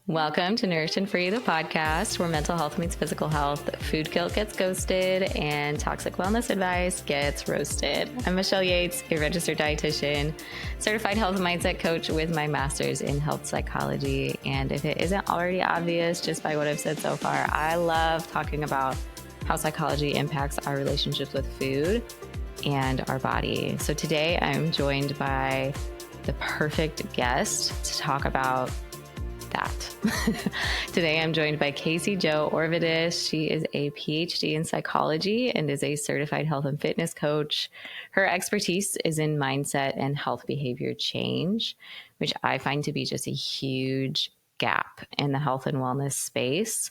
Welcome to Nourished and Free, the podcast where mental health meets physical health, food guilt gets ghosted, and toxic wellness advice gets roasted. I'm Michelle Yates, a registered dietitian, certified health and mindset coach with my master's in health psychology. And if it isn't already obvious just by what I've said so far, I love talking about how psychology impacts our relationships with food and our body. So today I'm joined by the perfect guest to talk about that. Today I'm joined by Kasey Jo Orvidas. She is a PhD in psychology and is a certified health and fitness coach. Her expertise is in mindset and health behavior change, which I find to be just a huge gap in the health and wellness space,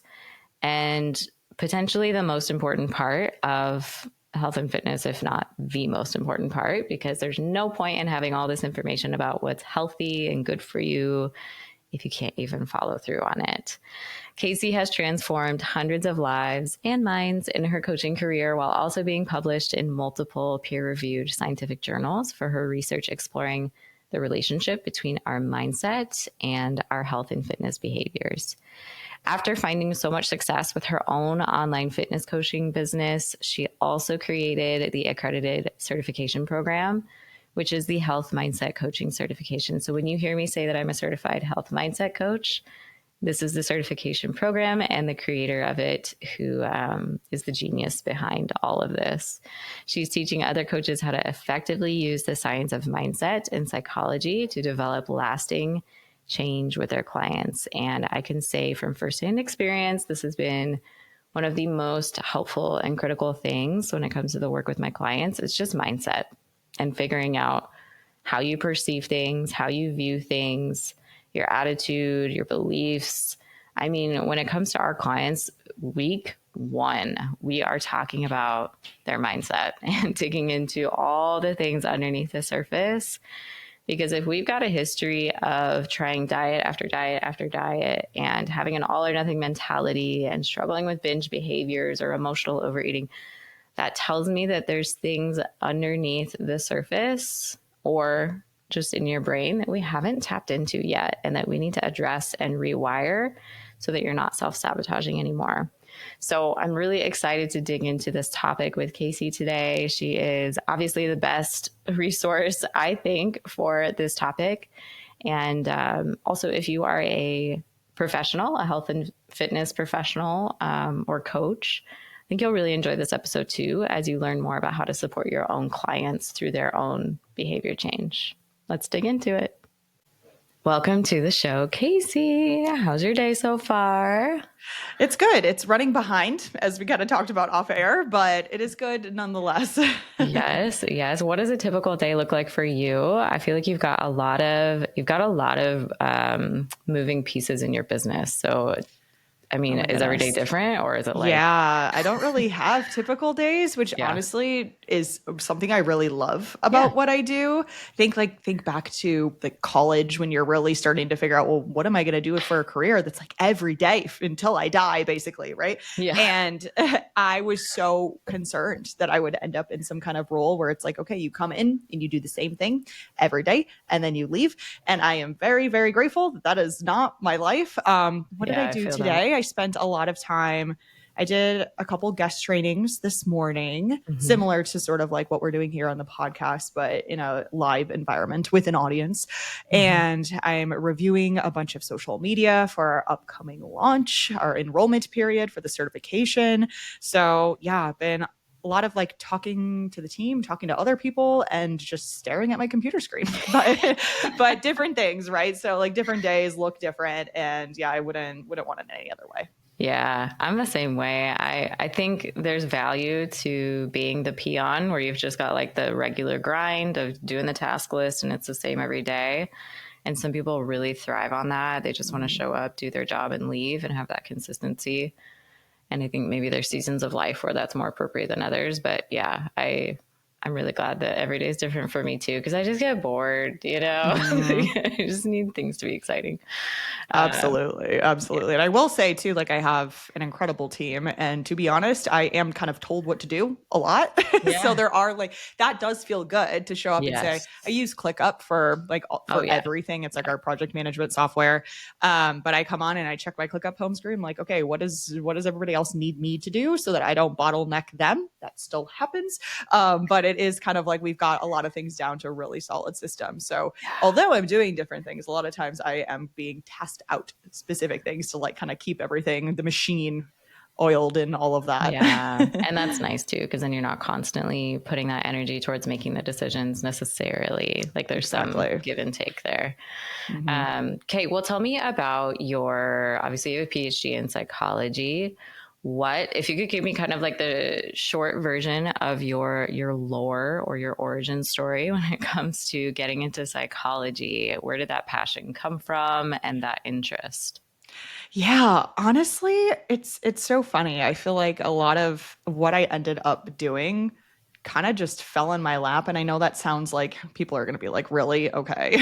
and potentially the most important part of health and fitness, if not the most important part, because there's no point in having all this information about what's healthy and good for you if you can't even follow through on it. Kasey has transformed hundreds of lives and minds in her coaching career while also being published in multiple peer-reviewed scientific journals for her research exploring the relationship between our mindset and our health and fitness behaviors. After finding so much success with her own online fitness coaching business, she also created the accredited certification program, which is the Health Mindset Coaching Certification. So when you hear me say that I'm a certified health mindset coach, this is the certification program and the creator of it who is the genius behind all of this. She's teaching other coaches how to effectively use the science of mindset and psychology to develop lasting change with their clients. And I can say from firsthand experience, this has been one of the most helpful and critical things when it comes to the work with my clients. It's just mindset and figuring out how you perceive things, how you view things, your attitude, your beliefs. I mean, when it comes to our clients, week one, we are talking about their mindset and digging into all the things underneath the surface. Because if we've got a history of trying diet after diet after diet and having an all or nothing mentality and struggling with binge behaviors or emotional overeating, that tells me that there's things underneath the surface or just in your brain that we haven't tapped into yet and that we need to address and rewire so that you're not self-sabotaging anymore. So I'm really excited to dig into this topic with Kasey today. She is obviously the best resource, I think, for this topic. And also, if you are a professional, a health and fitness professional or coach, I think you'll really enjoy this episode too, as you learn more about how to support your own clients through their own behavior change. Let's dig into it. Welcome to the show, Kasey. How's your day so far? It's good. It's running behind, as we kind of talked about off air, but it is good nonetheless. Yes. What does a typical day look like for you? I feel like you've got a lot of moving pieces in your business. So I mean, is every day different, or is it like... Yeah, I don't really have typical days, which honestly is something I really love about what I do. Think back to like college when you're really starting to figure out, well, what am I going to do for a career that's like every day until I die, basically, right? Yeah. And I was so concerned that I would end up in some kind of role where it's like, okay, you come in and you do the same thing every day and then you leave. And I am very, very grateful that that is not my life. What did I do today? I spent a lot of time. I did a couple guest trainings this morning, similar to sort of like what we're doing here on the podcast, but in a live environment with an audience. And I'm reviewing a bunch of social media for our upcoming launch, our enrollment period for the certification. So yeah, been a lot of like talking to the team, talking to other people, and just staring at my computer screen, but different things, right? So like different days look different, and yeah, I wouldn't want it any other way. Yeah, I'm the same way. I think there's value to being the peon where you've just got like the regular grind of doing the task list and it's the same every day. And some people really thrive on that. They just want to show up, do their job and leave and have that consistency. And I think maybe there's seasons of life where that's more appropriate than others. But yeah, I I'm really glad that every day is different for me too, because I just get bored, you know? Mhm. I just need things to be exciting. Um, Absolutely. yeah. Absolutely. And I will say too, like I have an incredible team. And to be honest, I am kind of told what to do a lot. So Yeah. there are like that does feel good to show up and say, Yes. I use ClickUp for Oh, for yeah. everything. It's like our project management software. But I come on and I check my ClickUp home screen. I'm like, okay, what does everybody else need me to do so that I don't bottleneck them? That still happens. But it is kind of like we've got a lot of things down to a really solid system. So although I'm doing different things, a lot of times I am being tasked out specific things to like kind of keep everything, the machine oiled and all of that. Yeah. And that's nice too, because then you're not constantly putting that energy towards making the decisions necessarily. Like there's some Exactly. give and take there. Hmm. Okay. Well, tell me about obviously you have a PhD in psychology. What, if you could give me kind of like the short version of your lore or your origin story when it comes to getting into psychology, where did that passion come from and that interest? Yeah, honestly, it's so funny. I feel like a lot of what I ended up doing kind of just fell in my lap, and I know that sounds like people are going to be like, "Really? Okay."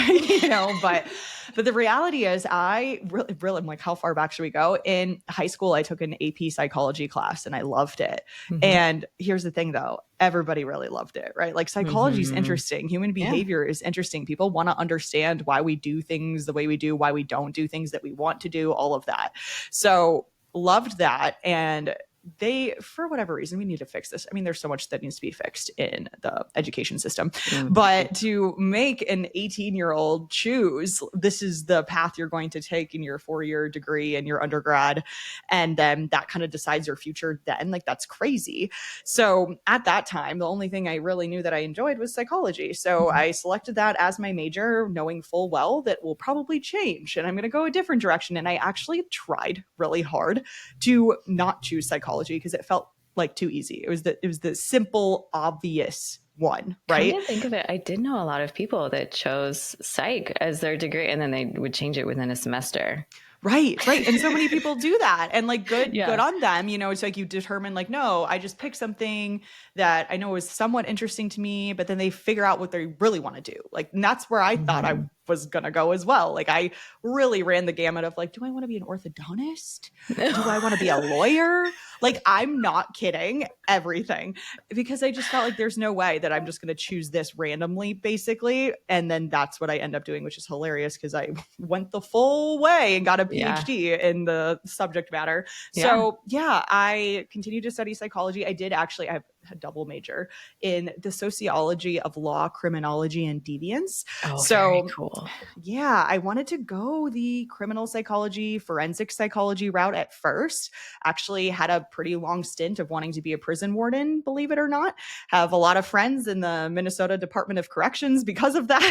But the reality is I really I'm like, how far back should we go? In high school, I took an AP psychology class and I loved it. Mm-hmm. And here's the thing though, everybody really loved it, right? Like psychology is Mm-hmm. interesting. Human Yeah. behavior is interesting. People want to understand why we do things the way we do, why we don't do things that we want to do, all of that. So loved that. And they, for whatever reason, we need to fix this. I mean, there's so much that needs to be fixed in the education system, Mm-hmm. but to make an 18-year-old choose this is the path you're going to take in your 4-year degree and your undergrad, and then that kind of decides your future, then like that's crazy. So at that time, the only thing I really knew that I enjoyed was psychology. So I selected that as my major, knowing full well that will probably change and I'm going to go a different direction. And I actually tried really hard to not choose psychology because it felt like too easy. It was the simple, obvious one, Come right? to think of it, I did know a lot of people that chose psych as their degree and then they would change it within a semester. Right, right. And so many people do that. And like good Yeah. on them. You know, it's like you determine like, no, I just picked something that I know is somewhat interesting to me, but then they figure out what they really want to do. Like, and that's where I thought I Mm-hmm. was gonna go as well. Like I really ran the gamut of like, do I want to be an orthodontist? Do I want to be a lawyer? Like, I'm not kidding, everything. Because I just felt like there's no way that I'm just gonna choose this randomly, basically. And then that's what I end up doing, which is hilarious because I went the full way and got a Yeah. PhD in the subject matter. Yeah. So yeah, I continued to study psychology. I have a double major in the sociology of law, criminology, and deviance. Oh, very So cool. yeah, I wanted to go the criminal psychology, forensic psychology route at first. Actually, had a pretty long stint of wanting to be a prison warden, believe it or not. Have a lot of friends in the Minnesota Department of Corrections because of that.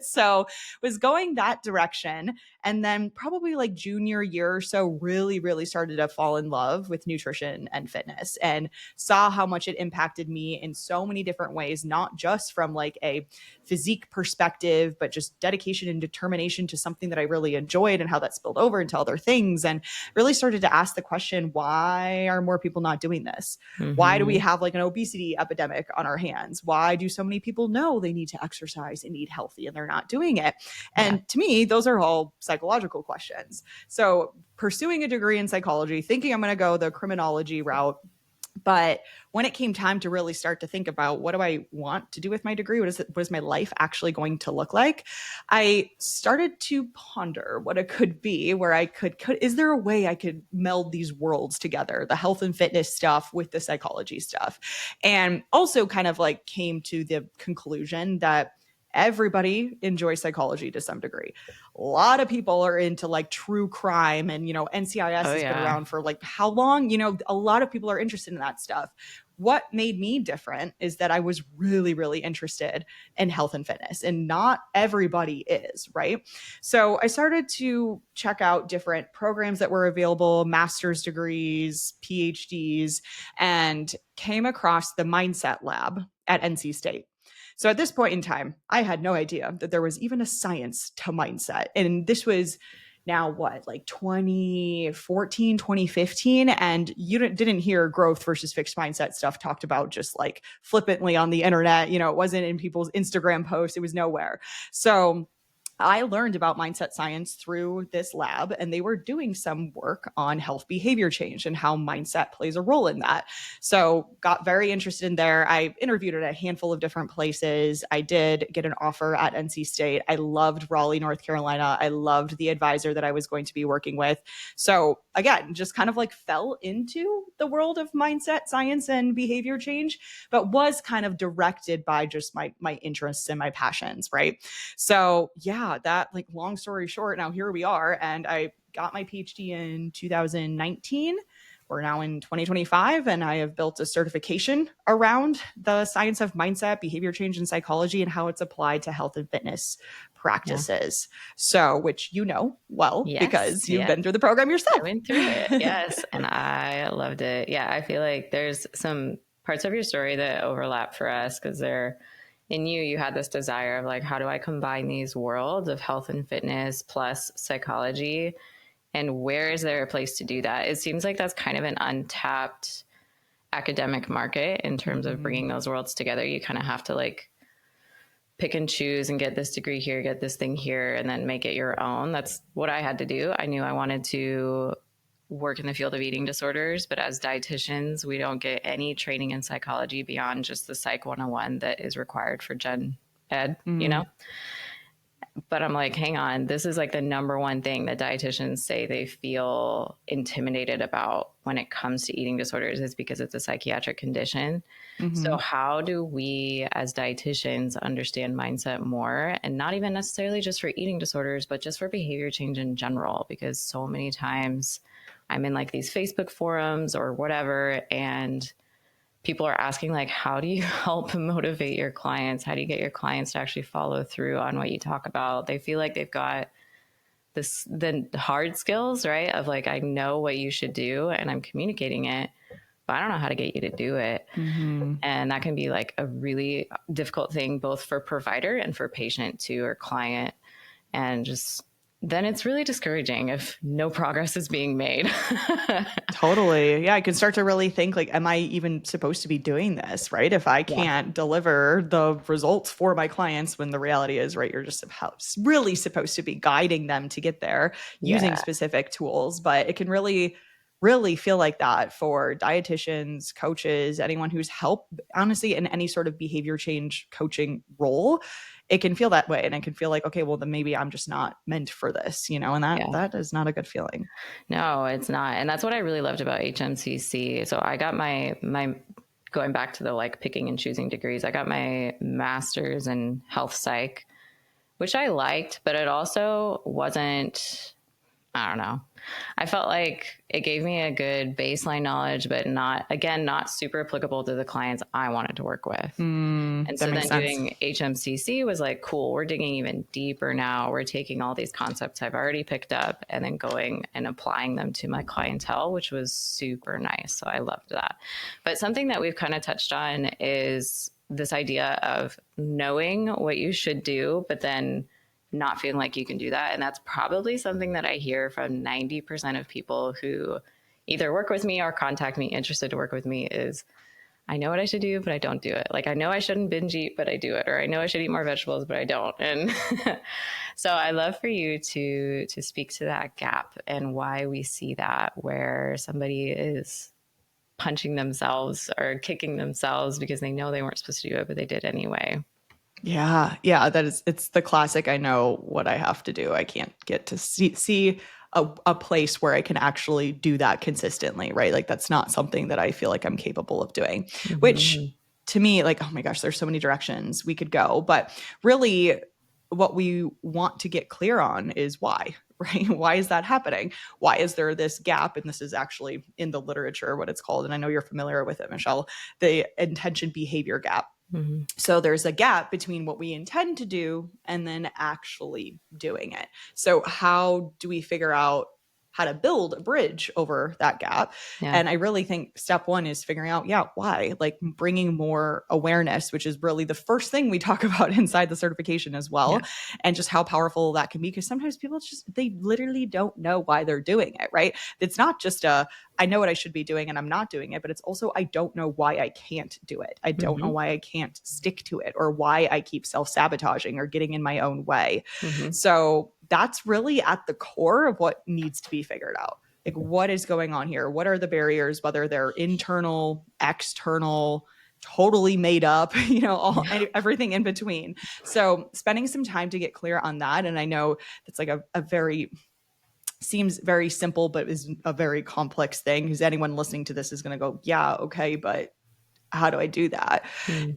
So, was going that direction. And then, probably like junior year or so, really started to fall in love with nutrition and fitness and saw how much it impacted me in so many different ways, not just from like a physique perspective, but just dedication and determination to something that I really enjoyed and how that spilled over into other things. And really started to ask the question, why are more people not doing this? Why do we Mm-hmm. have like an obesity epidemic on our hands? Why do so many people know they need to exercise and eat healthy and they're not doing it? Yeah. And to me, those are all psychological questions. So pursuing a degree in psychology, thinking I'm going to go the criminology route. But when it came time to really start to think about what do I want to do with my degree? What is my life actually going to look like? I started to ponder what it could be, where is there a way I could meld these worlds together, the health and fitness stuff with the psychology stuff? And also kind of like came to the conclusion that everybody enjoys psychology to some degree. A lot of people are into like true crime and, NCIS Oh, has been yeah. around for like how long? A lot of people are interested in that stuff. What made me different is that I was really interested in health and fitness, and not everybody is, right? So I started to check out different programs that were available, master's degrees, PhDs, and came across the Mindset Lab at NC State. So at this point in time, I had no idea that there was even a science to mindset. And this was now what, like 2014, 2015. And you didn't hear growth versus fixed mindset stuff talked about just like flippantly on the internet. It wasn't in people's Instagram posts. It was nowhere. So I learned about mindset science through this lab, and they were doing some work on health behavior change and how mindset plays a role in that. So got very interested in there. I interviewed at a handful of different places. I did get an offer at NC State. I loved Raleigh, North Carolina. I loved the advisor that I was going to be working with. So again, just kind of like fell into the world of mindset science and behavior change, but was kind of directed by just my interests and my passions, right? So yeah, that, like, long story short, now here we are. And I got my PhD in 2019. We're now in 2025, and I have built a certification around the science of mindset, behavior change, and psychology, and how it's applied to health and fitness practices. Yeah. So, which well, yes, because you've been through the program yourself. I went through it, yes, and I loved it. Yeah, I feel like there's some parts of your story that overlap for us, because in you had this desire of like, how do I combine these worlds of health and fitness plus psychology? And where is there a place to do that? It seems like that's kind of an untapped academic market in terms of bringing those worlds together. You kind of have to like pick and choose and get this degree here, get this thing here, and then make it your own. That's what I had to do. I knew I wanted to work in the field of eating disorders, but as dietitians, we don't get any training in psychology beyond just the Psych 101 that is required for gen ed, But I'm like, hang on, this is like the number one thing that dietitians say they feel intimidated about when it comes to eating disorders, is because it's a psychiatric condition. So how do we as dietitians understand mindset more, and not even necessarily just for eating disorders, but just for behavior change in general? Because so many times I'm in like these Facebook forums or whatever, and people are asking like, how do you help motivate your clients? How do you get your clients to actually follow through on what you talk about? They feel like they've got the hard skills, right? Of like, I know what you should do and I'm communicating it, but I don't know how to get you to do it. And that can be like a really difficult thing, both for provider and for patient too, or client. And just then it's really discouraging if no progress is being made. Totally. Yeah. I can start to really think like, am I even supposed to be doing this? Right. If I can't deliver the results for my clients, when the reality is, right, you're just really supposed to be guiding them to get there using specific tools. But it can really feel like that for dietitians, coaches, anyone who's helped, honestly, in any sort of behavior change coaching role. It can feel that way. And it can feel like, okay, well, then maybe I'm just not meant for this, and that is not a good feeling. No, it's not. And that's what I really loved about HMCC. So I got my going back to the like picking and choosing degrees, I got my master's in health psych, which I liked, but it also wasn't, I don't know. I felt like it gave me a good baseline knowledge, but not super applicable to the clients I wanted to work with. And so then doing HMCC was like, cool, we're digging even deeper now. We're taking all these concepts I've already picked up and then going and applying them to my clientele, which was super nice. So I loved that. But something that we've kind of touched on is this idea of knowing what you should do, but then not feeling like you can do that. And that's probably something that I hear from 90% of people who either work with me or contact me interested to work with me is, I know what I should do, but I don't do it. Like, I know I shouldn't binge eat, but I do it. Or I know I should eat more vegetables, but I don't. And so I love for you to speak to that gap and why we see that, where somebody is punching themselves or kicking themselves because they know they weren't supposed to do it, but they did anyway. Yeah. It's the classic, I know what I have to do. I can't get to see a place where I can actually do that consistently, right? Like, that's not something that I feel like I'm capable of doing, which to me, like, oh my gosh, there's so many directions we could go. But really what we want to get clear on is why, right? Why is that happening? Why is there this gap? And this is actually in the literature, what it's called. And I know you're familiar with it, Michelle, the intention behavior gap. So there's a gap between what we intend to do and then actually doing it. So how do we figure out how to build a bridge over that gap. Yeah. And I really think step one is figuring out, why, like bringing more awareness, which is really the first thing we talk about inside the certification as well. Yeah. And just how powerful that can be. Because sometimes people they literally don't know why they're doing it, right? It's not just I know what I should be doing and I'm not doing it, but it's also, I don't know why I can't do it. I don't know why I can't stick to it, or why I keep self-sabotaging or getting in my own way. So that's really at the core of what needs to be figured out. Like, what is going on here? What are the barriers, whether they're internal, external, totally made up, everything in between. So spending some time to get clear on that. And I know it's like a very, seems very simple, but is a very complex thing, because anyone listening to this is going to go, yeah, okay, but how do I do that?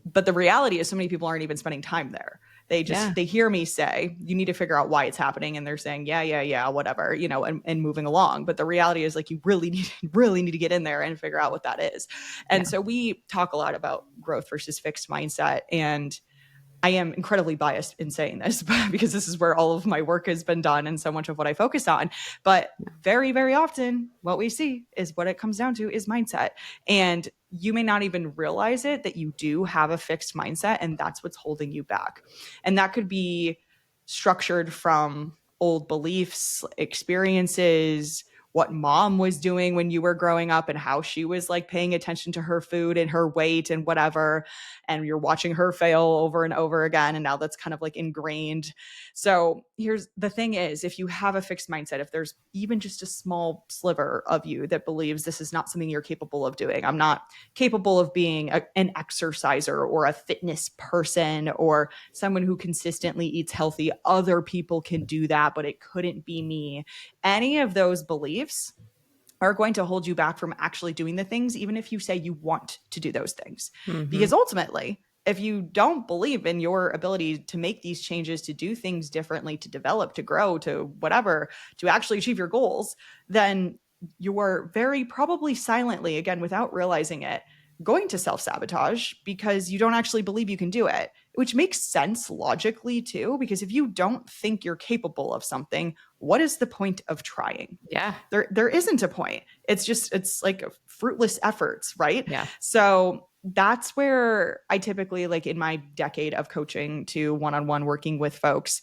But the reality is so many people aren't even spending time there. They just, they hear me say, you need to figure out why it's happening. And they're saying, yeah, whatever, and moving along. But the reality is, like, you really need to get in there and figure out what that is. And so we talk a lot about growth versus fixed mindset. And I am incredibly biased in saying this because this is where all of my work has been done and so much of what I focus on. But very, very often what we see is what it comes down to is mindset. And you may not even realize it, that you do have a fixed mindset, and that's what's holding you back. And that could be structured from old beliefs, experiences, what mom was doing when you were growing up and how she was like paying attention to her food and her weight and whatever. And you're watching her fail over and over again. And now that's kind of like ingrained. So here's the thing is, if you have a fixed mindset, if there's even just a small sliver of you that believes this is not something you're capable of doing, I'm not capable of being an exerciser or a fitness person or someone who consistently eats healthy, other people can do that, but it couldn't be me. Any of those beliefs are going to hold you back from actually doing the things, even if you say you want to do those things. Because ultimately, if you don't believe in your ability to make these changes, to do things differently, to develop, to grow, to whatever, to actually achieve your goals, then you are very probably silently, again, without realizing it, going to self-sabotage because you don't actually believe you can do it, which makes sense logically too, because if you don't think you're capable of something, what is the point of trying? Yeah. There isn't a point. It's like fruitless efforts, right? Yeah. So that's where I typically, like in my decade of coaching to one-on-one working with folks,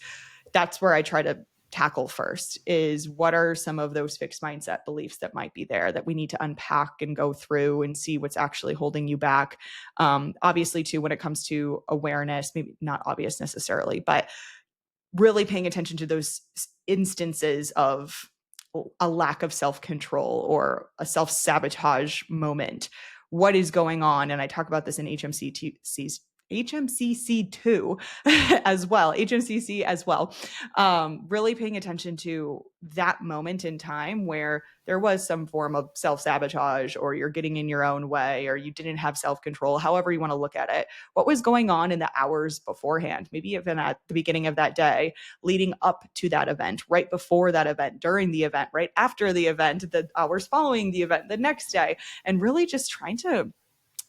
that's where I try to tackle first, is what are some of those fixed mindset beliefs that might be there that we need to unpack and go through and see what's actually holding you back. Obviously too, when it comes to awareness, maybe not obvious necessarily, but really paying attention to those instances of a lack of self-control or a self-sabotage moment. What is going on? And I talk about this in HMCC2 as well, HMCC as well. Really paying attention to that moment in time where there was some form of self-sabotage, or you're getting in your own way, or you didn't have self-control, however you want to look at it. What was going on in the hours beforehand? Maybe even at the beginning of that day, leading up to that event, right before that event, during the event, right after the event, the hours following the event, the next day, and really just trying to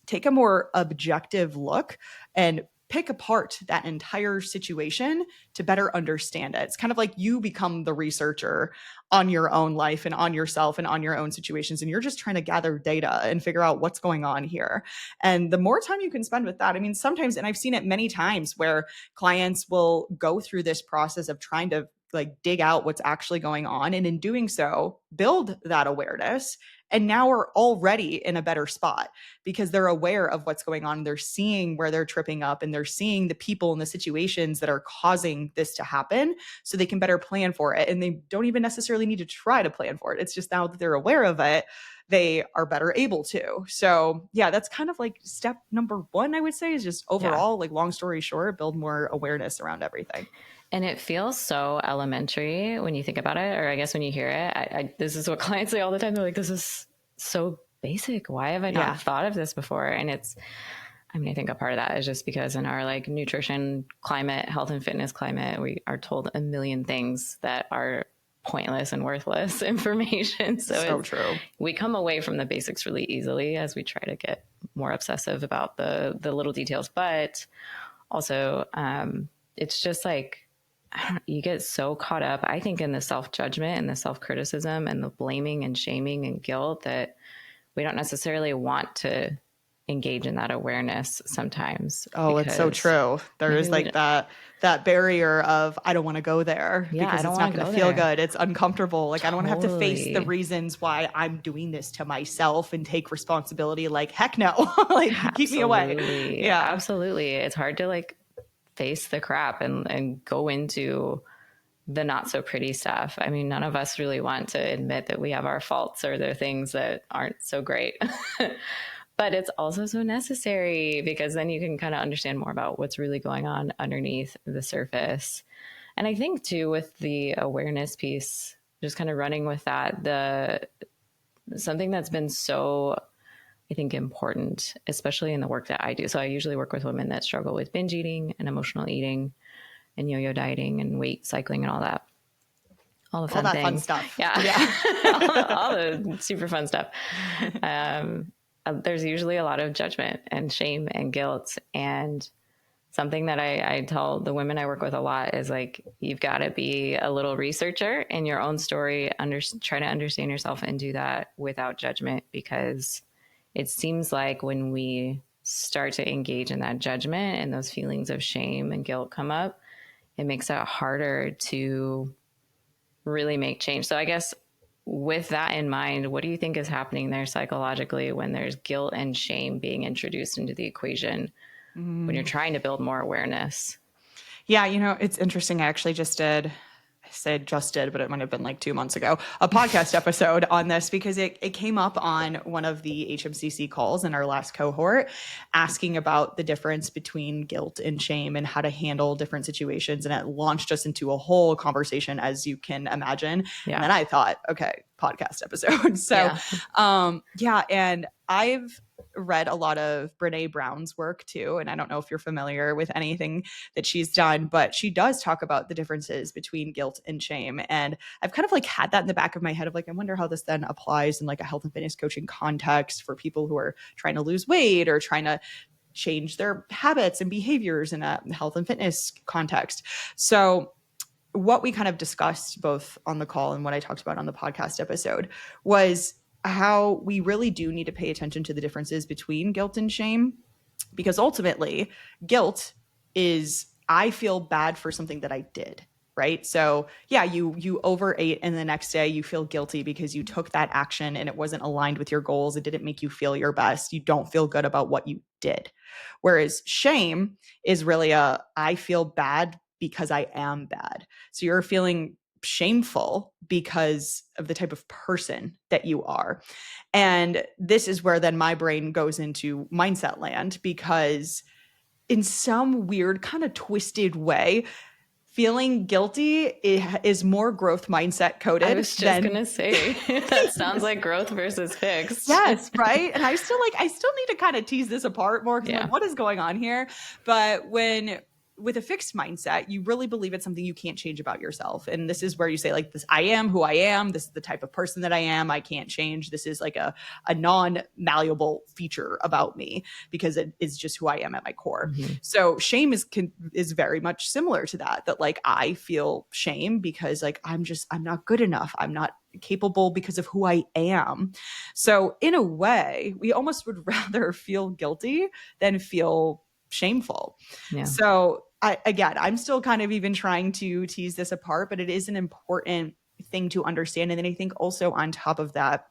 take a more objective look and pick apart that entire situation to better understand it. It's kind of like you become the researcher on your own life and on yourself and on your own situations. And you're just trying to gather data and figure out what's going on here. And the more time you can spend with that, I mean, sometimes, and I've seen it many times where clients will go through this process of trying to like dig out what's actually going on. And in doing so, build that awareness. And now we're already in a better spot because they're aware of what's going on. They're seeing where they're tripping up, and they're seeing the people and the situations that are causing this to happen, so they can better plan for it. And they don't even necessarily need to try to plan for it. It's just now that they're aware of it, they are better able to. So yeah, that's kind of like step number one, I would say, is just overall, like long story short, build more awareness around everything. And it feels so elementary when you think about it, or I guess when you hear it. This is what clients say all the time. They're like, this is so basic. Why have I not thought of this before? And I think a part of that is just because in our like nutrition climate, health and fitness climate, we are told a million things that are pointless and worthless information. So true. We come away from the basics really easily as we try to get more obsessive about the little details. But also, it's just like, you get so caught up, I think, in the self-judgment and the self-criticism and the blaming and shaming and guilt that we don't necessarily want to engage in that awareness sometimes. Oh, it's so true. There is like that barrier of, I don't want to go there because it's not going to feel good. It's uncomfortable. Like, I don't want to have to face the reasons why I'm doing this to myself and take responsibility. Like, heck no. Like, keep me away. Yeah, absolutely. It's hard to like face the crap and go into the not so pretty stuff. I mean, none of us really want to admit that we have our faults or the things that aren't so great. But it's also so necessary because then you can kind of understand more about what's really going on underneath the surface. And I think too, with the awareness piece, just kind of running with that, something that's been so, I think, important, especially in the work that I do. So I usually work with women that struggle with binge eating and emotional eating and yo-yo dieting and weight cycling and all that. All the fun stuff. Yeah. all the super fun stuff. There's usually a lot of judgment and shame and guilt. And something that I tell the women I work with a lot is like, you've got to be a little researcher in your own story, try to understand yourself and do that without judgment, because it seems like when we start to engage in that judgment and those feelings of shame and guilt come up, it makes it harder to really make change. So I guess with that in mind, what do you think is happening there psychologically when there's guilt and shame being introduced into the equation when you're trying to build more awareness? Yeah, it's interesting. I actually just did, but it might have been like 2 months ago, a podcast episode on this because it came up on one of the HMCC calls in our last cohort, asking about the difference between guilt and shame and how to handle different situations. And it launched us into a whole conversation, as you can imagine. Yeah. And then I thought, okay, podcast episode. So, and I've read a lot of Brene Brown's work too. And I don't know if you're familiar with anything that she's done, but she does talk about the differences between guilt and shame. And I've kind of like had that in the back of my head of like, I wonder how this then applies in like a health and fitness coaching context for people who are trying to lose weight or trying to change their habits and behaviors in a health and fitness context. So what we kind of discussed both on the call and what I talked about on the podcast episode was how we really do need to pay attention to the differences between guilt and shame, because ultimately guilt is, I feel bad for something that I did, right? So yeah, you overate and the next day you feel guilty because you took that action and it wasn't aligned with your goals. It didn't make you feel your best. You don't feel good about what you did. Whereas shame is really I feel bad because I am bad. So you're feeling shameful because of the type of person that you are. And this is where then my brain goes into mindset land, because in some weird kind of twisted way, feeling guilty is more growth mindset coded. I was just going to say, that sounds like growth versus fixed. Yes, right? And I still need to kind of tease this apart more, because like, what is going on here? But with a fixed mindset, you really believe it's something you can't change about yourself. And this is where you say like this, I am who I am. This is the type of person that I am. I can't change. This is like a non-malleable feature about me because it is just who I am at my core. Mm-hmm. So shame is very much similar to that like I feel shame because like I'm not good enough. I'm not capable because of who I am. So in a way, we almost would rather feel guilty than feel shameful. Yeah. So I'm still kind of even trying to tease this apart, but it is an important thing to understand. And then I think also on top of that,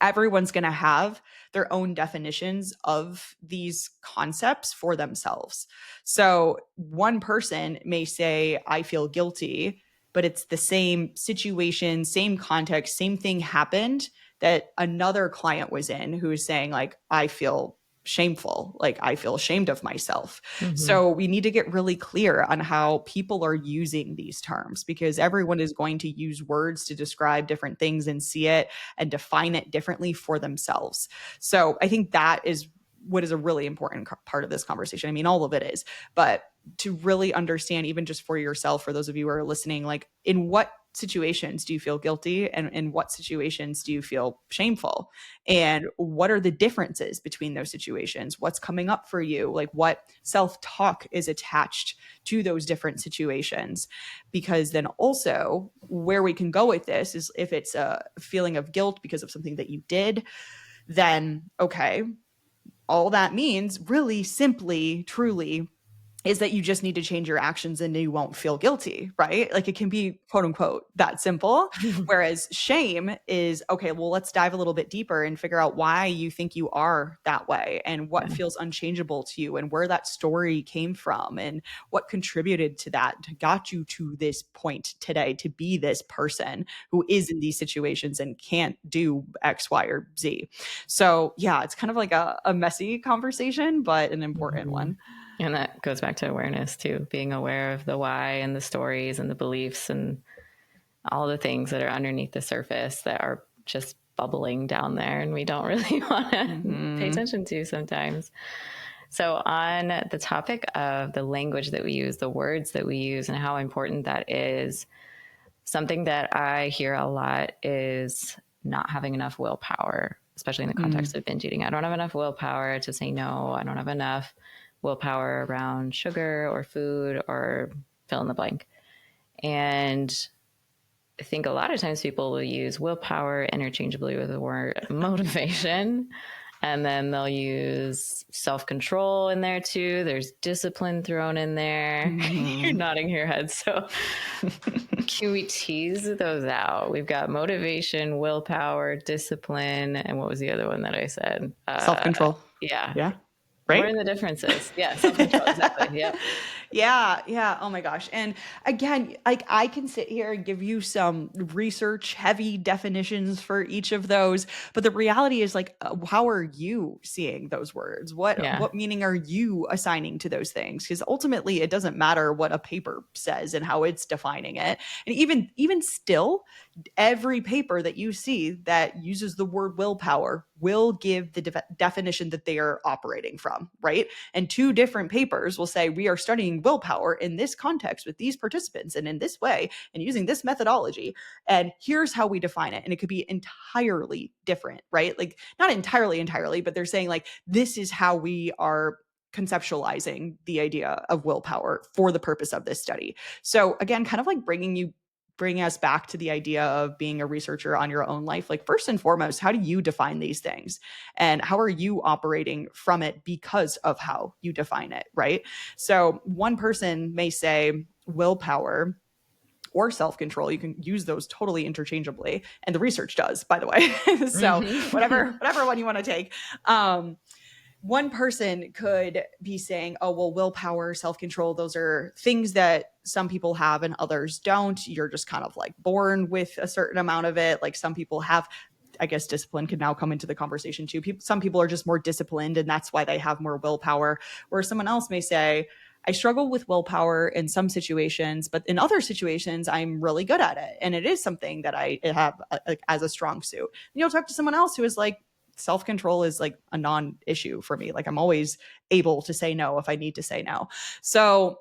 everyone's going to have their own definitions of these concepts for themselves. So one person may say, I feel guilty, but it's the same situation, same context, same thing happened that another client was in who is saying like, I feel shameful, like I feel ashamed of myself. Mm-hmm. So we need to get really clear on how people are using these terms, because everyone is going to use words to describe different things and see it and define it differently for themselves. So I think that is what is a really important part of this conversation. I mean, all of it is, but to really understand, even just for yourself, for those of you who are listening, like in what situations do you feel guilty, and in what situations do you feel shameful, and what are the differences between those situations? What's coming up for you? Like, what self-talk is attached to those different situations? Because then also where we can go with this is, if it's a feeling of guilt because of something that you did, then okay, all that means really simply, truly, is that you just need to change your actions and you won't feel guilty, right? Like, it can be quote unquote that simple. Whereas shame is, okay, well, let's dive a little bit deeper and figure out why you think you are that way, and what feels unchangeable to you, and where that story came from, and what contributed to that, got you to this point today to be this person who is in these situations and can't do X, Y, or Z. So yeah, it's kind of like a messy conversation, but an important one. And that goes back to awareness too, being aware of the why and the stories and the beliefs and all the things that are underneath the surface that are just bubbling down there and we don't really want to pay attention to sometimes. So on the topic of the language that we use, the words that we use, and how important that is, something that I hear a lot is not having enough willpower, especially in the context of binge eating. I don't have enough willpower to say no. I don't have enough willpower around sugar or food or fill in the blank. And I think a lot of times people will use willpower interchangeably with the word motivation. And then they'll use self-control in there too. There's discipline thrown in there. You're nodding your head. So can we tease those out? We've got motivation, willpower, discipline. And what was the other one that I said? Self-control. Yeah. Yeah. Right? What are the differences? Yeah, self-control, exactly. Yeah. Yeah. Oh my gosh. And again, like, I can sit here and give you some research heavy definitions for each of those, but the reality is, like, how are you seeing those words? What meaning are you assigning to those things? Because ultimately it doesn't matter what a paper says and how it's defining it. And even still, every paper that you see that uses the word willpower will give the definition that they are operating from, right? And two different papers will say, we are studying willpower in this context with these participants and in this way and using this methodology. And here's how we define it. And it could be entirely different, right? Like, not entirely, but they're saying, like, this is how we are conceptualizing the idea of willpower for the purpose of this study. So again, kind of like bring us back to the idea of being a researcher on your own life. Like, first and foremost, how do you define these things? And how are you operating from it because of how you define it, right? So one person may say willpower or self-control. You can use those totally interchangeably. And the research does, by the way. So whatever one you want to take. One person could be saying, oh, well, willpower, self-control, those are things that some people have and others don't. You're just kind of like born with a certain amount of it. Like, some people have, I guess discipline can now come into the conversation too. Some people are just more disciplined and that's why they have more willpower. Or someone else may say, I struggle with willpower in some situations, but in other situations, I'm really good at it. And it is something that I have as a strong suit. And you'll talk to someone else who is like, self-control is like a non-issue for me. Like, I'm always able to say no if I need to say no. So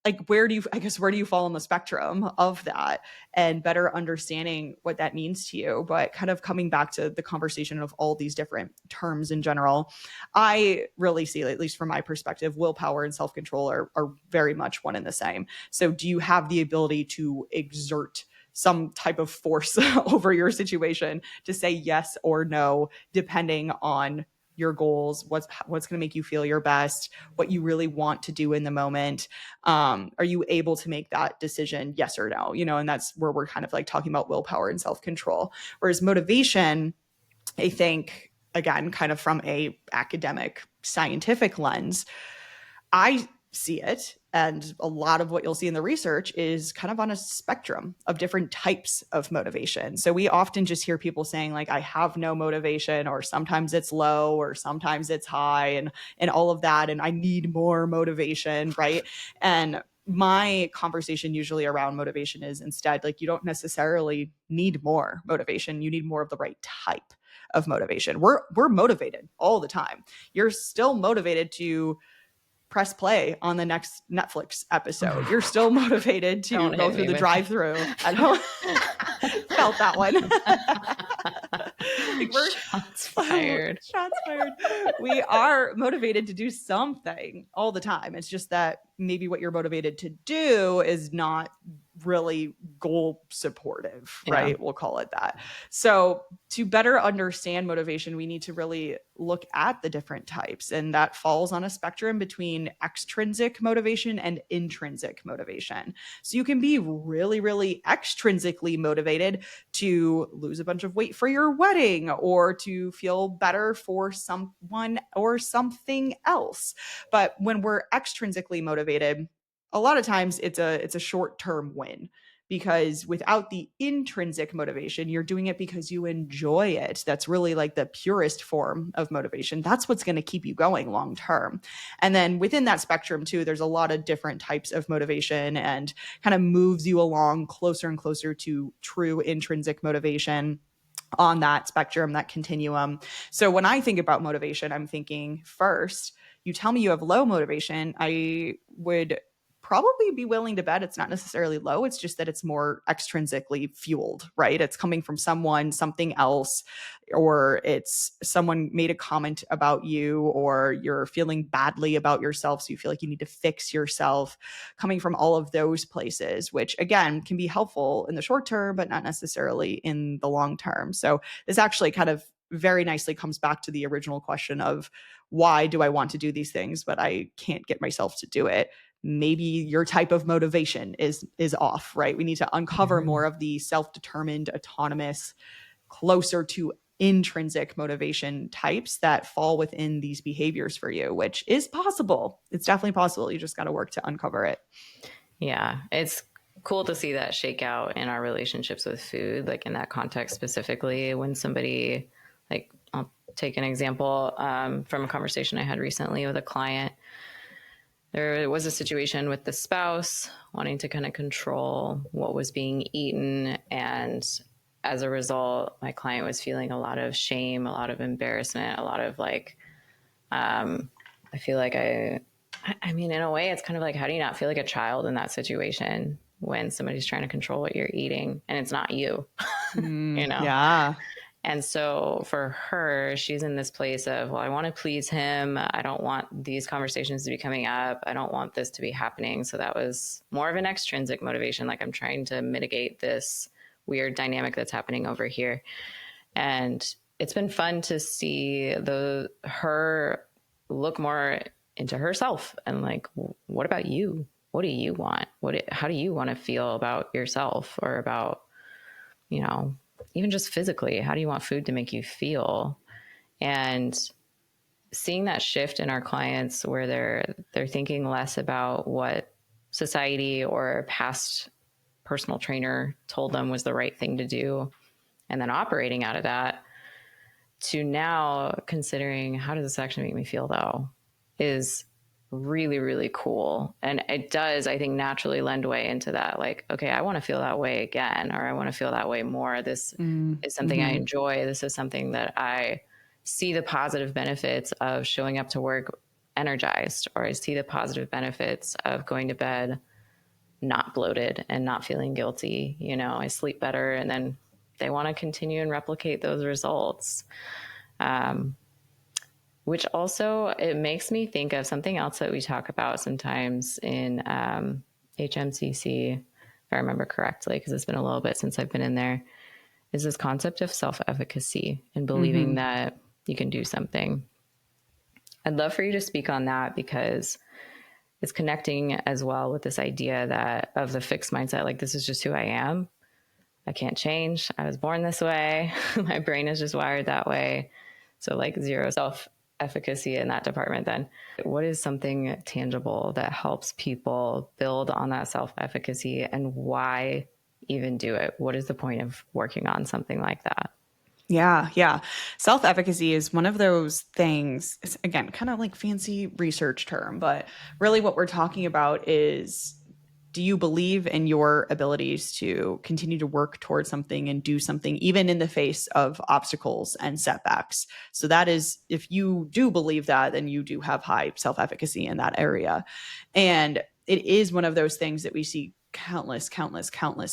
like, where do you fall on the spectrum of that, and better understanding what that means to you? But kind of coming back to the conversation of all these different terms in general, I really see, at least from my perspective, willpower and self-control are very much one and the same. So do you have the ability to exert some type of force over your situation to say yes or no, depending on your goals, what's going to make you feel your best, what you really want to do in the moment? Are you able to make that decision, yes or no? And that's where we're kind of like talking about willpower and self-control. Whereas motivation, I think, again, kind of from a academic scientific lens, I see it, and a lot of what you'll see in the research is kind of on a spectrum of different types of motivation. So we often just hear people saying, like, I have no motivation, or sometimes it's low, or sometimes it's high, and all of that, and I need more motivation, right? And my conversation usually around motivation is instead, like, you don't necessarily need more motivation. You need more of the right type of motivation. We're motivated all the time. You're still motivated to press play on the next Netflix episode. You're still motivated to go through the drive-through. I don't felt that one. Like Shots fired. Shots fired. We are motivated to do something all the time. It's just that maybe what you're motivated to do is not really goal supportive, right? Yeah. We'll call it that. So to better understand motivation, we need to really look at the different types. And that falls on a spectrum between extrinsic motivation and intrinsic motivation. So you can be really, really extrinsically motivated to lose a bunch of weight for your wedding or to feel better for someone or something else. But when we're extrinsically motivated, a lot of times it's a short-term win, because without the intrinsic motivation, you're doing it because you enjoy it. That's really like the purest form of motivation. That's what's going to keep you going long term. And then within that spectrum too, there's a lot of different types of motivation and kind of moves you along closer and closer to true intrinsic motivation on that spectrum, that continuum. So when I think about motivation, I'm thinking first, you tell me you have low motivation, I would probably be willing to bet it's not necessarily low. It's just that it's more extrinsically fueled, right? It's coming from someone, something else, or it's someone made a comment about you, or you're feeling badly about yourself. So you feel like you need to fix yourself, coming from all of those places, which again can be helpful in the short term, but not necessarily in the long term. So this actually kind of very nicely comes back to the original question of why do I want to do these things, but I can't get myself to do it. Maybe your type of motivation is off, right? We need to uncover more of the self-determined, autonomous, closer to intrinsic motivation types that fall within these behaviors for you, which is possible. It's definitely possible. You just got to work to uncover it. Yeah, it's cool to see that shake out in our relationships with food, like in that context specifically, when somebody, like, I'll take an example from a conversation I had recently with a client. There was a situation with the spouse wanting to kind of control what was being eaten. And as a result, my client was feeling a lot of shame, a lot of embarrassment, a lot of like, I feel like I mean, in a way, it's kind of like, how do you not feel like a child in that situation when somebody's trying to control what you're eating and it's not you, you know? Yeah. And so for her, she's in this place of, well, I want to please him. I don't want these conversations to be coming up. I don't want this to be happening. So that was more of an extrinsic motivation. Like, I'm trying to mitigate this weird dynamic that's happening over here. And it's been fun to see her look more into herself and like, what about you? What do you want? How do you want to feel about yourself, or about, you know, even just physically, how do you want food to make you feel? And seeing that shift in our clients where they're thinking less about what society or past personal trainer told them was the right thing to do, and then operating out of that, to now considering, how does this actually make me feel though, is really, really cool. And it does, I think, naturally lend way into that. Like, okay, I want to feel that way again, or I want to feel that way more. This is something I enjoy. This is something that I see the positive benefits of showing up to work energized, or I see the positive benefits of going to bed not bloated and not feeling guilty. You know, I sleep better, and then they want to continue and replicate those results. Which also, it makes me think of something else that we talk about sometimes in HMCC, if I remember correctly, because it's been a little bit since I've been in there, is this concept of self-efficacy and believing that you can do something. I'd love for you to speak on that, because it's connecting as well with this idea that of the fixed mindset, like, this is just who I am. I can't change. I was born this way. My brain is just wired that way. So like zero self-efficacy in that department. Then what is something tangible that helps people build on that self-efficacy, and why even do it? What is the point of working on something like that? Yeah. Self-efficacy is one of those things. It's, again, kind of like fancy research term, but really what we're talking about is do you believe in your abilities to continue to work towards something and do something even in the face of obstacles and setbacks? So that is, if you do believe that, then you do have high self-efficacy in that area. And it is one of those things that we see countless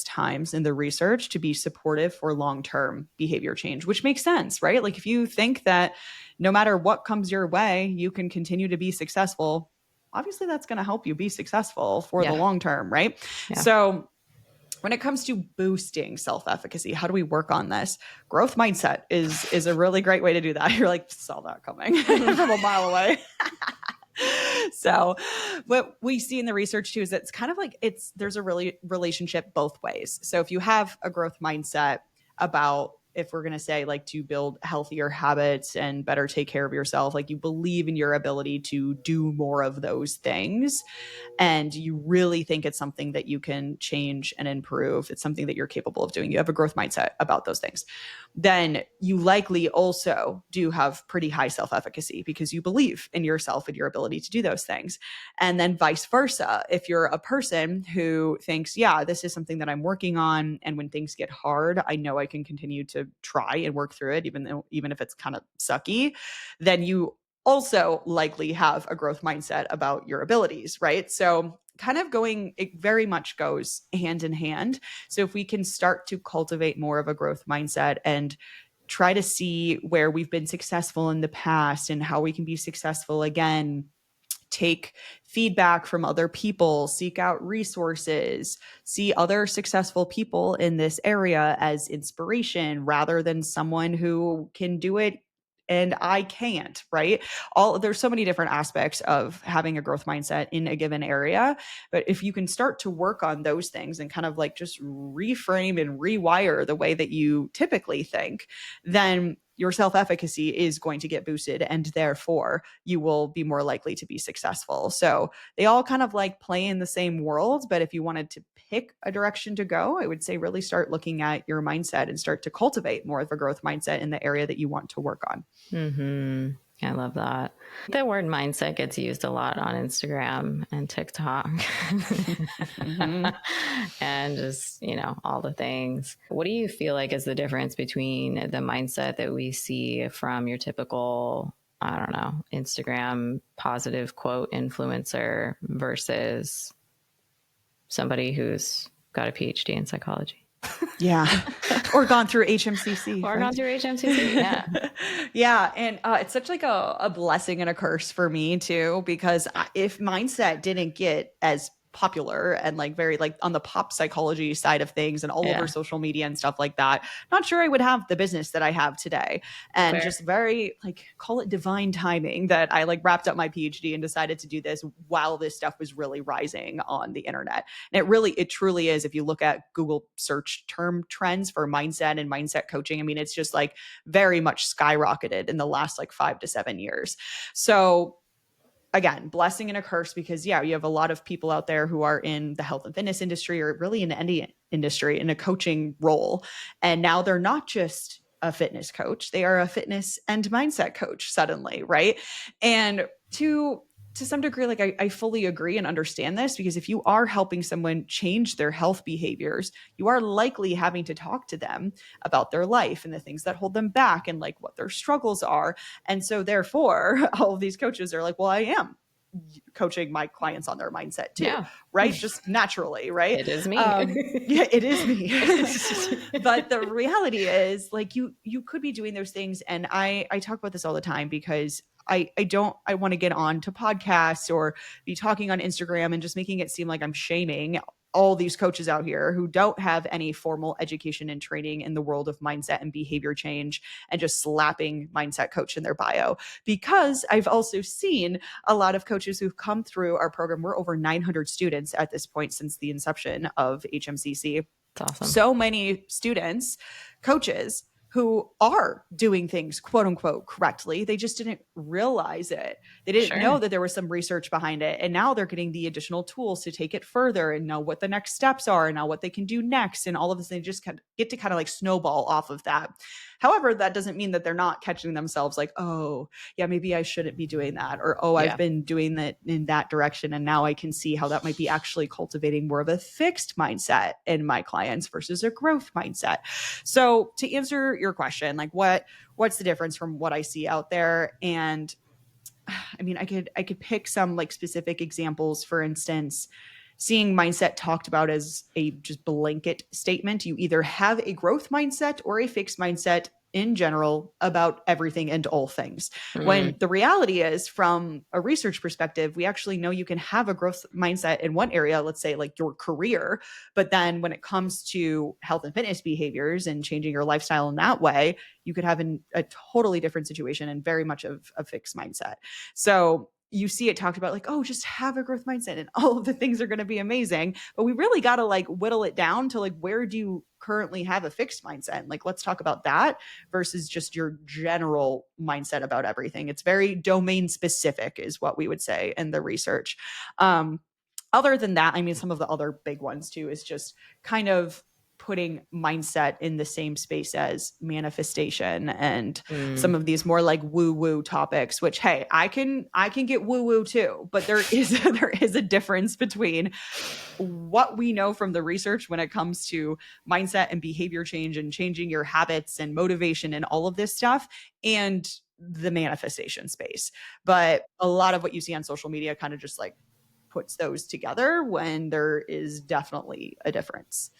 times in the research to be supportive for long-term behavior change, which makes sense, right? Like if you think that no matter what comes your way, you can continue to be successful, obviously that's going to help you be successful for the long term, right? Yeah. So when it comes to boosting self-efficacy, how do we work on this? Growth mindset is a really great way to do that. You're like, saw that coming from a mile away. So what we see in the research too is that it's kind of like there's a really relationship both ways. So if you have a growth mindset about, if we're going to say like to build healthier habits and better take care of yourself, like you believe in your ability to do more of those things, and you really think it's something that you can change and improve, it's something that you're capable of doing, you have a growth mindset about those things, then you likely also do have pretty high self-efficacy because you believe in yourself and your ability to do those things. And then vice versa, if you're a person who thinks, yeah, this is something that I'm working on, and when things get hard, I know I can continue to try and work through it, even if it's kind of sucky, then you also likely have a growth mindset about your abilities, right? So kind of it very much goes hand in hand. So if we can start to cultivate more of a growth mindset and try to see where we've been successful in the past and how we can be successful again, take feedback from other people, seek out resources, see other successful people in this area as inspiration rather than someone who can do it and I can't, right? There's so many different aspects of having a growth mindset in a given area. But if you can start to work on those things and kind of like just reframe and rewire the way that you typically think, then your self-efficacy is going to get boosted, and therefore you will be more likely to be successful. So they all kind of like play in the same world. But if you wanted to pick a direction to go, I would say really start looking at your mindset and start to cultivate more of a growth mindset in the area that you want to work on. Mm-hmm. I love that. The word mindset gets used a lot on Instagram and TikTok mm-hmm. and just, all the things. What do you feel like is the difference between the mindset that we see from your typical, I don't know, Instagram positive quote influencer versus somebody who's got a PhD in psychology? Yeah. Or gone through HMCC. Or right? Gone through HMCC, yeah. Yeah. And it's such like a blessing and a curse for me too, because if mindset didn't get as popular and like very like on the pop psychology side of things and all over social media and stuff like that, not sure I would have the business that I have today. And Fair. Just very like, call it divine timing that I like wrapped up my PhD and decided to do this while this stuff was really rising on the internet. And it truly is. If you look at Google search term trends for mindset and mindset coaching, I mean, it's just like very much skyrocketed in the last like 5 to 7 years. So again, blessing and a curse, because you have a lot of people out there who are in the health and fitness industry or really in any industry in a coaching role. And now they're not just a fitness coach, they are a fitness and mindset coach suddenly, right? And to some degree, like I fully agree and understand this, because if you are helping someone change their health behaviors, you are likely having to talk to them about their life and the things that hold them back and like what their struggles are. And so therefore, all of these coaches are like, well, I am coaching my clients on their mindset too, right? Just naturally, right? It is me. Yeah, it is me. But the reality is like you could be doing those things. And I talk about this all the time because I want to get on to podcasts or be talking on Instagram and just making it seem like I'm shaming all these coaches out here who don't have any formal education and training in the world of mindset and behavior change and just slapping mindset coach in their bio. Because I've also seen a lot of coaches who've come through our program. We're over 900 students at this point since the inception of HMCC. That's awesome. So many students, coaches who are doing things quote unquote correctly. They just didn't realize it. They didn't know that there was some research behind it. And now they're getting the additional tools to take it further and know what the next steps are and now what they can do next. And all of this, they just get to kind of like snowball off of that. However, that doesn't mean that they're not catching themselves like, oh, yeah, maybe I shouldn't be doing that. Or, oh, I've been doing that in that direction. And now I can see how that might be actually cultivating more of a fixed mindset in my clients versus a growth mindset. So to answer your question, like what's the difference from what I see out there? And I mean, I could pick some like specific examples. For instance, seeing mindset talked about as a just blanket statement. You either have a growth mindset or a fixed mindset in general about everything and all things. When the reality is, from a research perspective, we actually know you can have a growth mindset in one area, let's say like your career, but then when it comes to health and fitness behaviors and changing your lifestyle in that way, you could have a totally different situation and very much of a fixed mindset. So you see it talked about like, oh, just have a growth mindset and all of the things are going to be amazing. But we really got to like whittle it down to like, where do you currently have a fixed mindset? And like, let's talk about that versus just your general mindset about everything. It's very domain specific is what we would say in the research. Other than that, I mean, some of the other big ones too is just kind of putting mindset in the same space as manifestation and some of these more like woo-woo topics, which, hey, I can get woo-woo too, but there is a difference between what we know from the research when it comes to mindset and behavior change and changing your habits and motivation and all of this stuff and the manifestation space. But a lot of what you see on social media kind of just like puts those together when there is definitely a difference.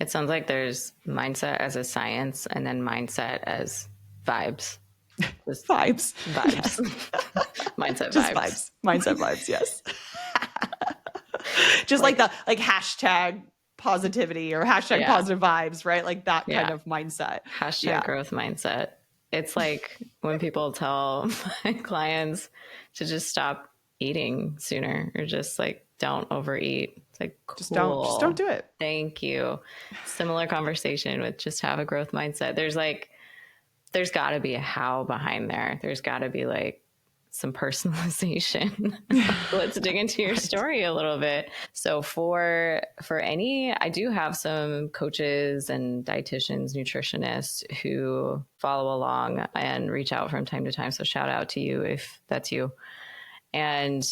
It sounds like there's mindset as a science and then mindset as vibes. Just vibes. Yes. Mindset just vibes. Mindset vibes, yes. Just like the like hashtag positivity or hashtag positive vibes, right? Like that kind of mindset. Hashtag growth mindset. It's like when people tell my clients to just stop eating sooner or just like don't overeat. It's like, cool. Just don't do it. Thank you. Similar conversation with just have a growth mindset. There's got to be a how behind there. There's got to be like some personalization. Let's dig into your story a little bit. So for I do have some coaches and dietitians, nutritionists who follow along and reach out from time to time. So shout out to you if that's you. And,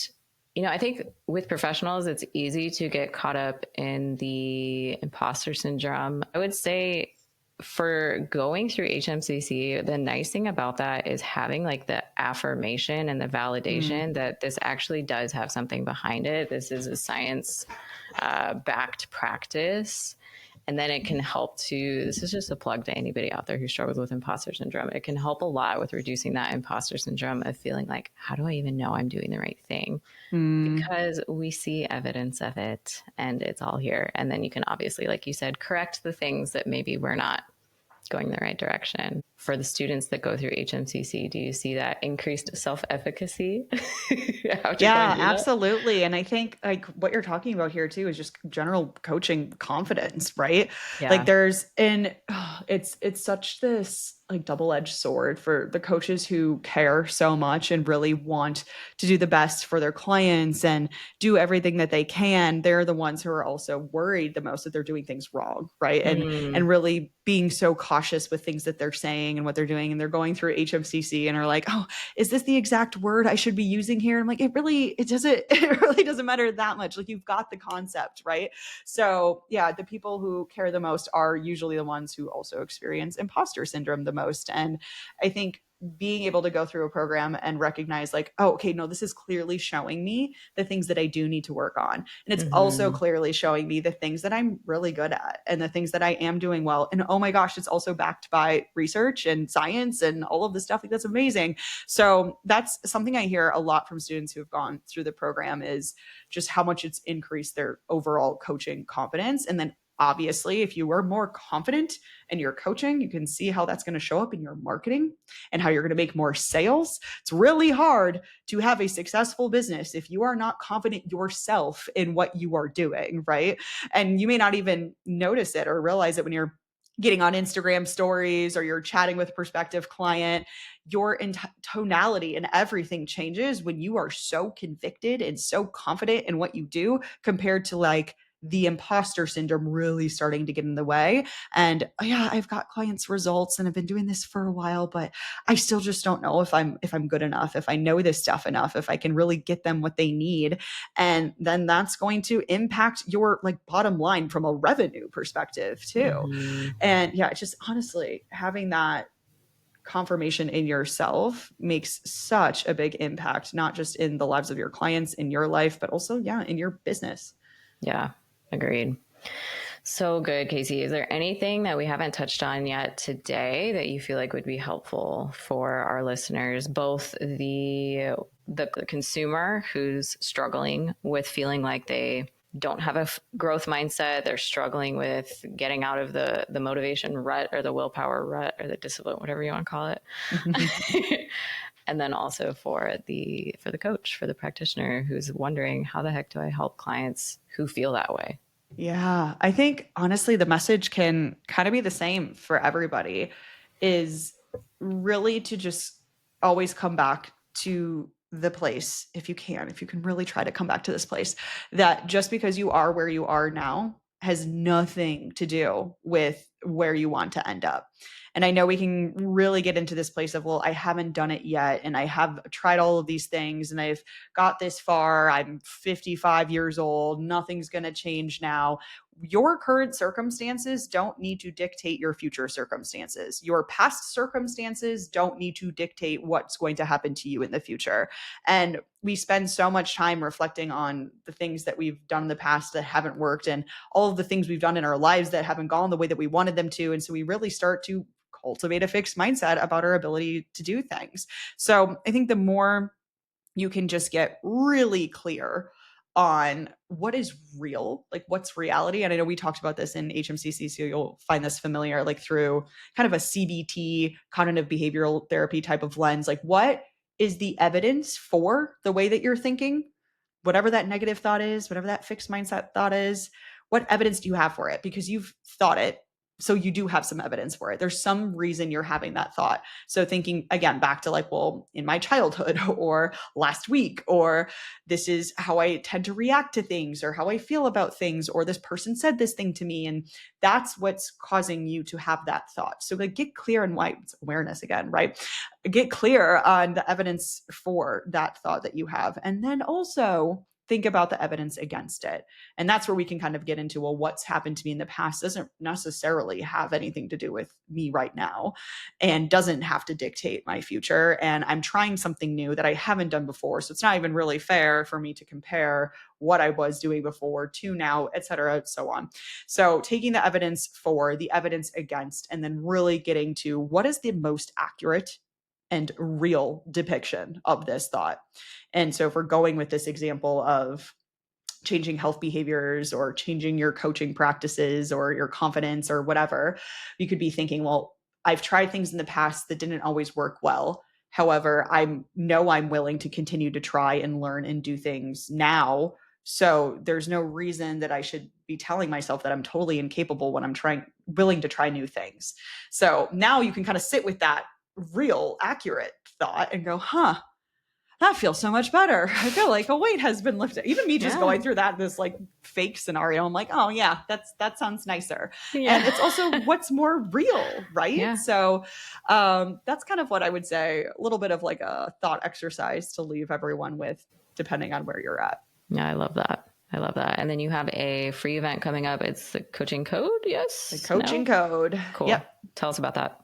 you know, I think with professionals, it's easy to get caught up in the imposter syndrome. I would say for going through HMCC, the nice thing about that is having like the affirmation and the validation that this actually does have something behind it. This is a science backed practice. And then it can help this is just a plug to anybody out there who struggles with imposter syndrome. It can help a lot with reducing that imposter syndrome of feeling like, how do I even know I'm doing the right thing? Because we see evidence of it and it's all here. And then you can obviously, like you said, correct the things that maybe we're not going the right direction. For the students that go through HMCC, do you see that increased self-efficacy? Yeah, absolutely. And I think like what you're talking about here too is just general coaching confidence, right? Yeah. Like it's such this like double-edged sword for the coaches who care so much and really want to do the best for their clients and do everything that they can. They're the ones who are also worried the most that they're doing things wrong, right? And really being so cautious with things that they're saying and what they're doing. And they're going through HMCC and are like, oh, is this the exact word I should be using here? I'm like, it really doesn't matter that much. Like you've got the concept, right? So yeah, the people who care the most are usually the ones who also experience imposter syndrome the most. And I think being able to go through a program and recognize like, oh, okay, no, this is clearly showing me the things that I do need to work on. And it's also clearly showing me the things that I'm really good at and the things that I am doing well. And oh my gosh, it's also backed by research and science and all of this stuff. Like that's amazing. So that's something I hear a lot from students who have gone through the program is just how much it's increased their overall coaching confidence. And then obviously, if you are more confident in your coaching, you can see how that's going to show up in your marketing and how you're going to make more sales. It's really hard to have a successful business if you are not confident yourself in what you are doing, right? And you may not even notice it or realize it when you're getting on Instagram stories or you're chatting with a prospective client. Your tonality and everything changes when you are so convicted and so confident in what you do compared to like the imposter syndrome really starting to get in the way. And yeah, I've got clients' results and I've been doing this for a while, but I still just don't know if I'm good enough, if I know this stuff enough, if I can really get them what they need. And then that's going to impact your like bottom line from a revenue perspective too. Mm-hmm. And yeah, just honestly having that confirmation in yourself makes such a big impact, not just in the lives of your clients, in your life, but also, yeah, in your business. Yeah, agreed. So good, Kasey. Is there anything that we haven't touched on yet today that you feel like would be helpful for our listeners, both the consumer who's struggling with feeling like they don't have a growth mindset, they're struggling with getting out of the motivation rut or the willpower rut or the discipline, whatever you want to call it. And then also for the coach, for the practitioner who's wondering, how the heck do I help clients who feel that way? Yeah, I think honestly, the message can kind of be the same for everybody, is really to just always come back to the place, if you can really try to come back to this place, that just because you are where you are now has nothing to do with where you want to end up. And I know we can really get into this place of, well, I haven't done it yet. And I have tried all of these things and I've got this far. I'm 55 years old. Nothing's going to change now. Your current circumstances don't need to dictate your future circumstances. Your past circumstances don't need to dictate what's going to happen to you in the future. And we spend so much time reflecting on the things that we've done in the past that haven't worked and all of the things we've done in our lives that haven't gone the way that we wanted them to. And so we really start to cultivate a fixed mindset about our ability to do things. So I think the more you can just get really clear on what is real, like what's reality. And I know we talked about this in HMCC, so you'll find this familiar, like through kind of a CBT, cognitive behavioral therapy type of lens. Like, what is the evidence for the way that you're thinking? Whatever that negative thought is, whatever that fixed mindset thought is, what evidence do you have for it? Because you've thought it, so you do have some evidence for it. There's some reason you're having that thought. So thinking again back to like, well, in my childhood or last week, or this is how I tend to react to things or how I feel about things, or this person said this thing to me. And that's what's causing you to have that thought. So like get clear on why. It's awareness again, right? Get clear on the evidence for that thought that you have. And then also think about the evidence against it. And that's where we can kind of get into, well, what's happened to me in the past doesn't necessarily have anything to do with me right now and doesn't have to dictate my future. And I'm trying something new that I haven't done before. So it's not even really fair for me to compare what I was doing before to now, et cetera, so on. So taking the evidence for, the evidence against, and then really getting to what is the most accurate and real depiction of this thought. And so if we're going with this example of changing health behaviors or changing your coaching practices or your confidence or whatever, you could be thinking, well, I've tried things in the past that didn't always work well. However, I'm willing to continue to try and learn and do things now. So there's no reason that I should be telling myself that I'm totally incapable when I'm willing to try new things. So now you can kind of sit with that real, accurate thought and go, that feels so much better. I feel like a weight has been lifted. Even me just going through this like fake scenario, I'm like, oh yeah, that sounds nicer. Yeah. And it's also what's more real, right? Yeah. So that's kind of what I would say, a little bit of like a thought exercise to leave everyone with, depending on where you're at. Yeah, I love that. And then you have a free event coming up. It's the coaching code, yes? The coaching code. Cool. Yep. Tell us about that.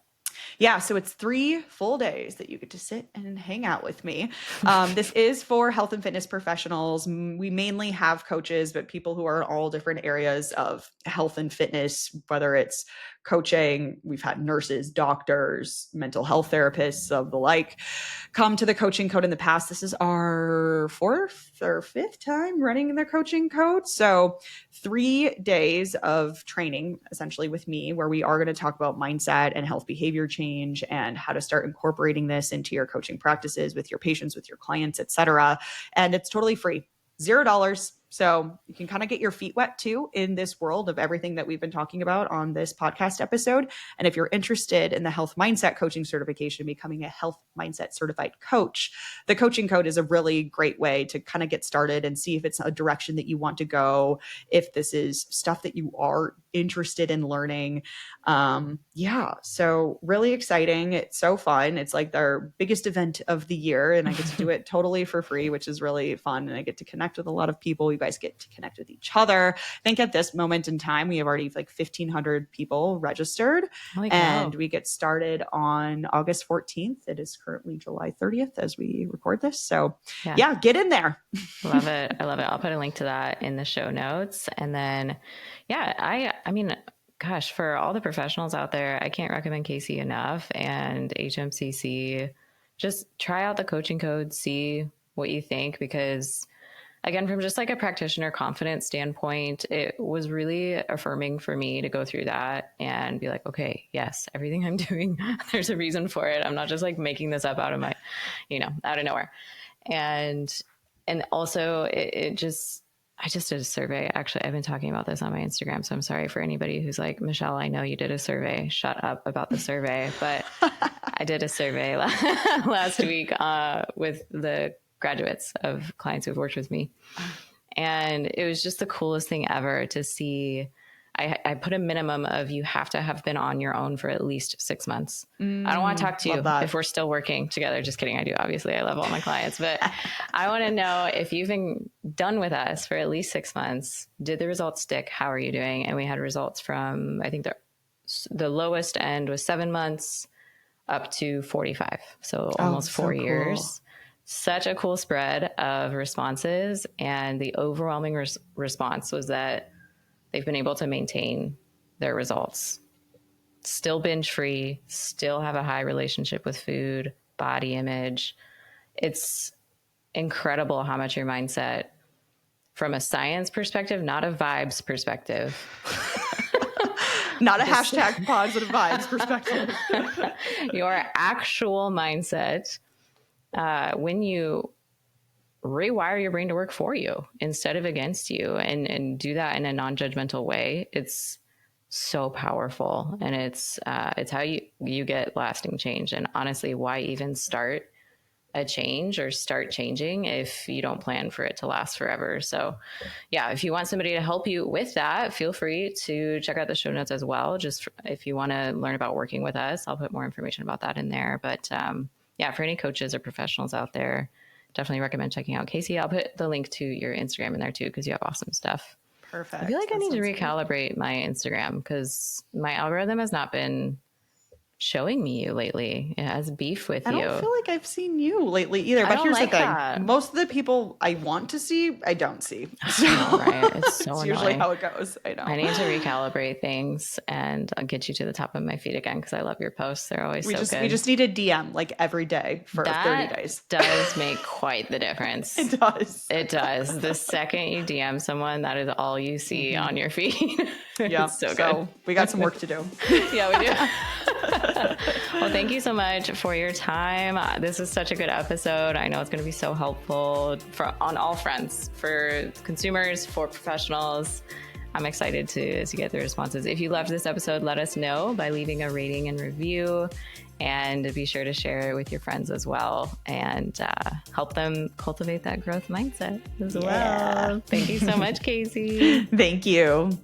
Yeah, so it's 3 full days that you get to sit and hang out with me. This is for health and fitness professionals. We mainly have coaches, but people who are in all different areas of health and fitness, whether it's coaching, we've had nurses, doctors, mental health therapists of the like, come to the coaching code in the past. This is our 4th or 5th time running the coaching code. So 3 days of training essentially with me, where we are going to talk about mindset and health behavior change and how to start incorporating this into your coaching practices with your patients, with your clients, et cetera. And it's totally free. $0. So you can kind of get your feet wet too in this world of everything that we've been talking about on this podcast episode. And if you're interested in the health mindset coaching certification, becoming a health mindset certified coach, the coaching code is a really great way to kind of get started and see if it's a direction that you want to go, if this is stuff that you are interested in learning. So really exciting. It's so fun. It's like our biggest event of the year, and I get to do it totally for free, which is really fun. And I get to connect with a lot of people. You guys get to connect with each other. I think at this moment in time, we have already like 1,500 people registered, and we get started on August 14th. It is currently July 30th as we record this. So yeah, get in there. Love it. I love it. I'll put a link to that in the show notes. And then, I mean, gosh, for all the professionals out there, I can't recommend Kasey enough, and HMCC. Just try out the coaching code, see what you think, because again, from just like a practitioner confidence standpoint, it was really affirming for me to go through that and be like, okay, yes, everything I'm doing, there's a reason for it. I'm not just like making this up out of out of nowhere. And also I just did a survey. Actually, I've been talking about this on my Instagram, so I'm sorry for anybody who's like, Michelle, I know you did a survey. Shut up about the survey. But I did a survey last week with the graduates of clients who've worked with me. And it was just the coolest thing ever to see. I put a minimum of you have to have been on your own for at least 6 months. I don't want to talk to you if we're still working together. Just kidding. I do. Obviously, I love all my clients, but I want to know if you've been done with us for at least 6 months. Did the results stick? How are you doing? And we had results from, I think the lowest end was 7 months up to 45. So almost 4 years. Cool. Such a cool spread of responses. And the overwhelming response was that they've been able to maintain their results, still binge free, still have a high relationship with food, body image. It's incredible how much your mindset, from a science perspective, not a vibes perspective, not a hashtag positive vibes perspective, your actual mindset, when you rewire your brain to work for you instead of against you, and do that in a non-judgmental way, it's so powerful. And it's how you get lasting change. And honestly, why even start a change or start changing if you don't plan for it to last forever? So yeah, if you want somebody to help you with that, feel free to check out the show notes as well. Just if you want to learn about working with us, I'll put more information about that in there. But for any coaches or professionals out there, definitely recommend checking out Kasey. I'll put the link to your Instagram in there too, because you have awesome stuff. Perfect. I feel like I need to recalibrate my Instagram because my algorithm has not been showing me you lately. It has beef with you. I don't feel like I've seen you lately either. But here's the thing. Most of the people I want to see, I don't see. So right. It's so it's annoying. Usually how it goes. I know. I need to recalibrate things, and I'll get you to the top of my feed again because I love your posts. They're always good. We just need a DM like every day for 30 days. Does make quite the difference. It does. It does. The second you DM someone, that is all you see on your feed. Yeah. It's so good. We got some work to do. Yeah, we do. Well, thank you so much for your time. This is such a good episode. I know it's going to be so helpful on all fronts, for consumers, for professionals. I'm excited to get the responses. If you loved this episode, let us know by leaving a rating and review, and be sure to share it with your friends as well, and help them cultivate that growth mindset as well. Thank you so much, Kasey. Thank you.